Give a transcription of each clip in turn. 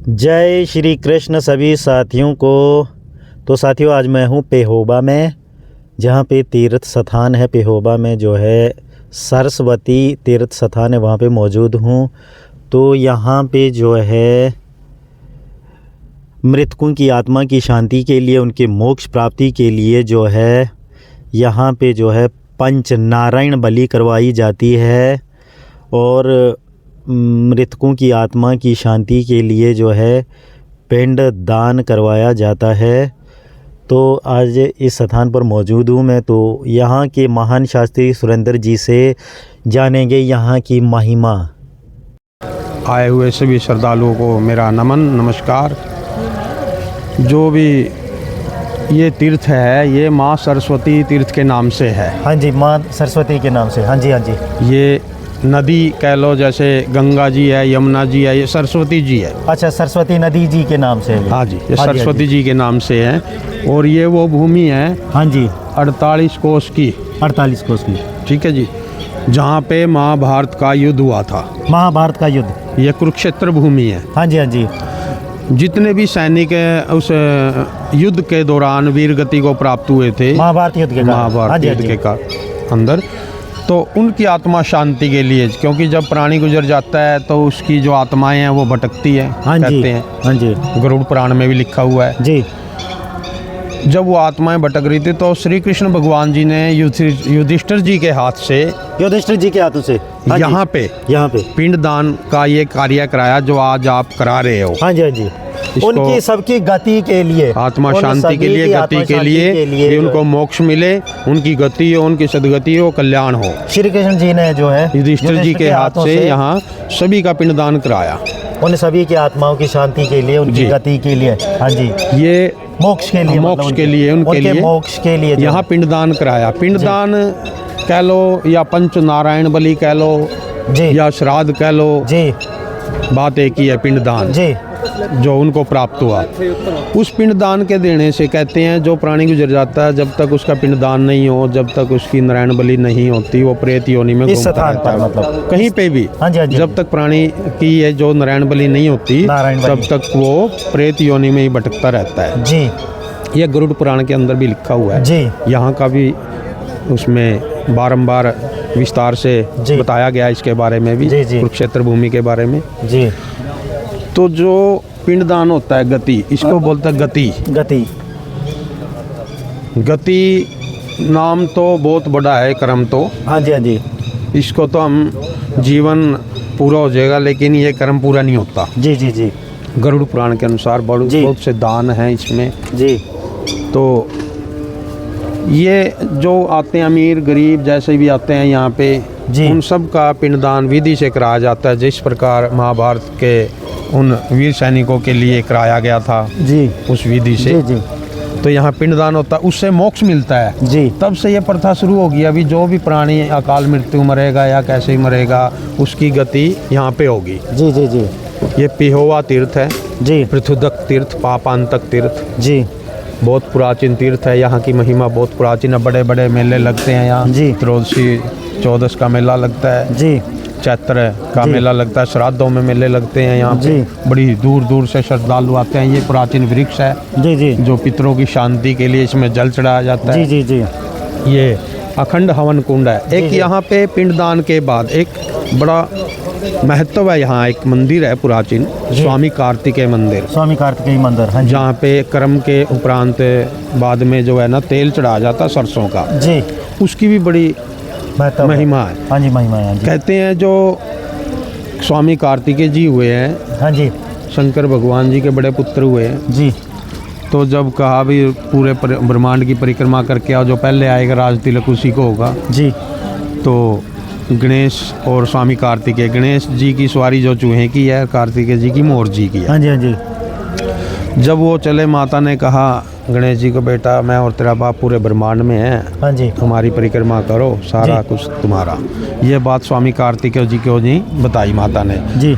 जय श्री कृष्ण सभी साथियों को। तो साथियों, आज मैं हूँ पेहोबा में, जहाँ पे तीर्थ स्थान है। पेहोबा में जो है सरस्वती तीर्थ स्थान है, वहाँ पे मौजूद हूँ। तो यहाँ पे जो है मृतकों की आत्मा की शांति के लिए, उनके मोक्ष प्राप्ति के लिए जो है यहाँ पे जो है पंच नारायण बलि करवाई जाती है। और मृतकों की आत्मा की शांति के लिए जो है पिंड दान करवाया जाता है। तो आज इस स्थान पर मौजूद हूँ मैं। तो यहाँ के महान शास्त्री सुरेंद्र जी से जानेंगे यहाँ की महिमा। आए हुए सभी श्रद्धालुओं को मेरा नमन नमस्कार। जो भी ये तीर्थ है, ये माँ सरस्वती तीर्थ के नाम से है। हाँ जी, माँ सरस्वती के नाम से। हाँ जी, हाँ जी। ये नदी कह लो, जैसे गंगा जी है, यमुना जी है, ये सरस्वती जी है। अच्छा, सरस्वती नदी जी के नाम से है। हाँ जी, ये हाँ सरस्वती जी के नाम से है। और ये वो भूमि है, हाँ जी, 48 कोस की। 48 कोस की। ठीक है जी, जहाँ पे महाभारत का युद्ध हुआ था। महाभारत का युद्ध। ये कुरुक्षेत्र भूमि है। हाँ जी, हाँ जी। जितने भी सैनिक उस युद्ध के दौरान वीर गति को प्राप्त हुए थे, महाभारत युद्ध के महाभारत युद्ध के अंदर, तो उनकी आत्मा शांति के लिए, क्योंकि जब प्राणी गुजर जाता है तो उसकी जो आत्माएं हैं वो भटकती हैं। हाँ जी, कहते हैं। हाँ जी, गरुड़ पुराण में भी लिखा हुआ है जी। जब वो आत्माएं भटक रही थी तो श्री कृष्ण भगवान जी ने युधिष्ठिर जी के हाथ से, युधिष्ठिर जी के हाथों से यहाँ पे पिंड दान का ये कार्य कराया जो आज आप करा रहे हो। हाँ जी, हाँ जी। उनकी सबकी गति के लिए, आत्मा शांति के लिए, गति के लिए उनको मोक्ष मिले, उनकी गति हो, उनकी सदगति हो, कल्याण हो। श्री कृष्ण जी ने जो है युधिष्ठिर जी के हाथ से यहाँ सभी का पिंडदान कराया। उन सभी की आत्माओं की शांति के लिए, उनकी गति के लिए। हाँ जी, ये मोक्ष के लिए, मोक्ष के लिए, उनके लिए मोक्ष के लिए यहाँ पिंडदान कराया। पिंडदान कह लो या पंच नारायण बलि कह लो जी, या श्राद्ध कह लो जी, बात एक ही है। पिंडदान जी जो उनको प्राप्त हुआ, उस पिंडदान के देने से, कहते हैं जो प्राणी गुजर जाता है, जब तक उसका पिंडदान नहीं हो, जब तक उसकी नारायण बलि नहीं होती, वो प्रेत योनि में घूमता रहता है। मतलब कहीं पे भी। हाँ जी, हाँ जी। जब तक प्राणी की ये जो नारायण बलि नहीं होती, तब तक वो प्रेत योनि में ही भटकता रहता है जी। ये गरुड़ पुराण के अंदर भी लिखा हुआ है जी। यहाँ का भी उसमें बारंबार विस्तार से बताया गया इसके बारे में भी, कुरुक्षेत्र भूमि के बारे में जी। तो जो पिंडदान होता है, गति, इसको बोलता है गति। गति गति नाम तो बहुत बड़ा है, कर्म तो। हाँ जी, हाँ जी। इसको तो हम जीवन पूरा हो जाएगा, लेकिन ये कर्म पूरा नहीं होता जी जी जी। गरुड़ पुराण के अनुसार बहुत से दान हैं इसमें जी। तो ये जो आते हैं, अमीर गरीब जैसे भी आते हैं यहाँ पे, उन सब का पिंडदान विधि से कराया जाता है, जिस प्रकार महाभारत के उन वीर सैनिकों के लिए कराया गया था जी, उस विधि से जी, जी। तो यहाँ पिंडदान होता है, उससे मोक्ष मिलता है जी। तब से ये प्रथा शुरू होगी। अभी जो भी प्राणी अकाल मृत्यु मरेगा या कैसे ही मरेगा, उसकी गति यहाँ पे होगी जी जी जी। ये पेहोबा तीर्थ है जी, पृथुदक तीर्थ, पापांतक तीर्थ जी। बहुत प्राचीन तीर्थ है। यहाँ की महिमा बहुत प्राचीन है। बड़े बड़े मेले लगते हैं यहाँ जी। त्रयोदशी चौदस का मेला लगता है जी, चैत्र का मेला लगता है, श्राद्धों में मेले लगते हैं यहाँ पे। बड़ी दूर दूर से श्रद्धालु आते हैं। ये प्राचीन वृक्ष है जी जी, जो पितरों की शांति के लिए इसमें जल चढ़ाया जाता है जी जी जी। ये अखंड हवन कुंड है। एक यहाँ पे पिंडदान के बाद एक बड़ा महत्व है, यहाँ एक मंदिर है प्राचीन, स्वामी कार्तिकेय मंदिर। स्वामी कार्तिकेय मंदिर, हाँ, जहाँ पे कर्म के उपरांत बाद में जो है ना तेल चढ़ाया जाता है सरसों का जी, उसकी भी बड़ी महिमा है। हाँ जी, महिमा है। कहते हैं जो स्वामी कार्तिकेय जी हुए हैं, हाँ जी, शंकर भगवान जी के बड़े पुत्र हुए हैं जी। तो जब कहा भी पूरे ब्रह्मांड की परिक्रमा करके आओ, जो पहले आएगा राज तिलक उसी को होगा जी। तो गणेश और स्वामी कार्तिकेय, गणेश जी की सवारी जो चूहे की है, कार्तिकेय जी की मोर जी की है। हाँ जी, हाँ जी। जब वो चले, माता ने कहा गणेश जी को, बेटा मैं और तेरा बाप पूरे ब्रह्मांड में है, हाँ जी, हमारी परिक्रमा करो, सारा कुछ तुम्हारा। ये बात स्वामी कार्तिकेय जी को जी बताई माता ने जी।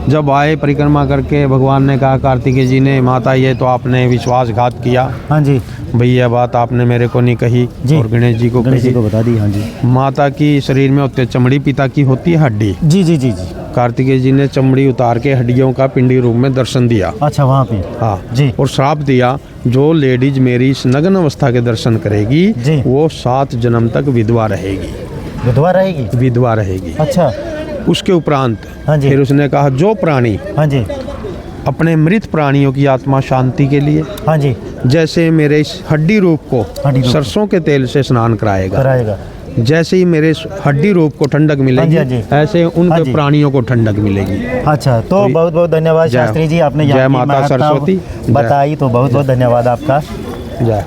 जब आए परिक्रमा करके, भगवान ने कहा कार्तिकेय जी ने, माता ये तो आपने विश्वासघात किया, हाँ जी, भैया बात आपने मेरे को नहीं कही और गणेश जी को बता दी। हाँ जी। माता की शरीर में होते चमड़ी, पिता की होती है हड्डी जी जी जी जी। कार्तिकेय जी ने चमड़ी उतार के हड्डियों का पिंडी रूप में दर्शन दिया। अच्छा, वहाँ पे हाँ जी। और श्राप दिया, जो लेडीज मेरी इस नग्न अवस्था के दर्शन करेगी जी। वो 7 जन्म तक विधवा रहेगी। विधवा रहेगी? विधवा रहेगी। अच्छा। उसके उपरांत हाँ जी। फिर उसने कहा जो प्राणी हाँ जी। अपने मृत प्राणियों की आत्मा शांति के लिए, हाँ जी, जैसे मेरे इस हड्डी रूप को सरसों के तेल से स्नान कराएगा, जैसे ही मेरे इस हड्डी रूप को ठंडक मिलेगी, हाँ जी। ऐसे उनके प्राणियों को ठंडक मिलेगी। अच्छा, तो बहुत बहुत धन्यवाद शास्त्री जी, आपने जय माता सरस्वती बताई, तो बहुत बहुत धन्यवाद आपका। जय।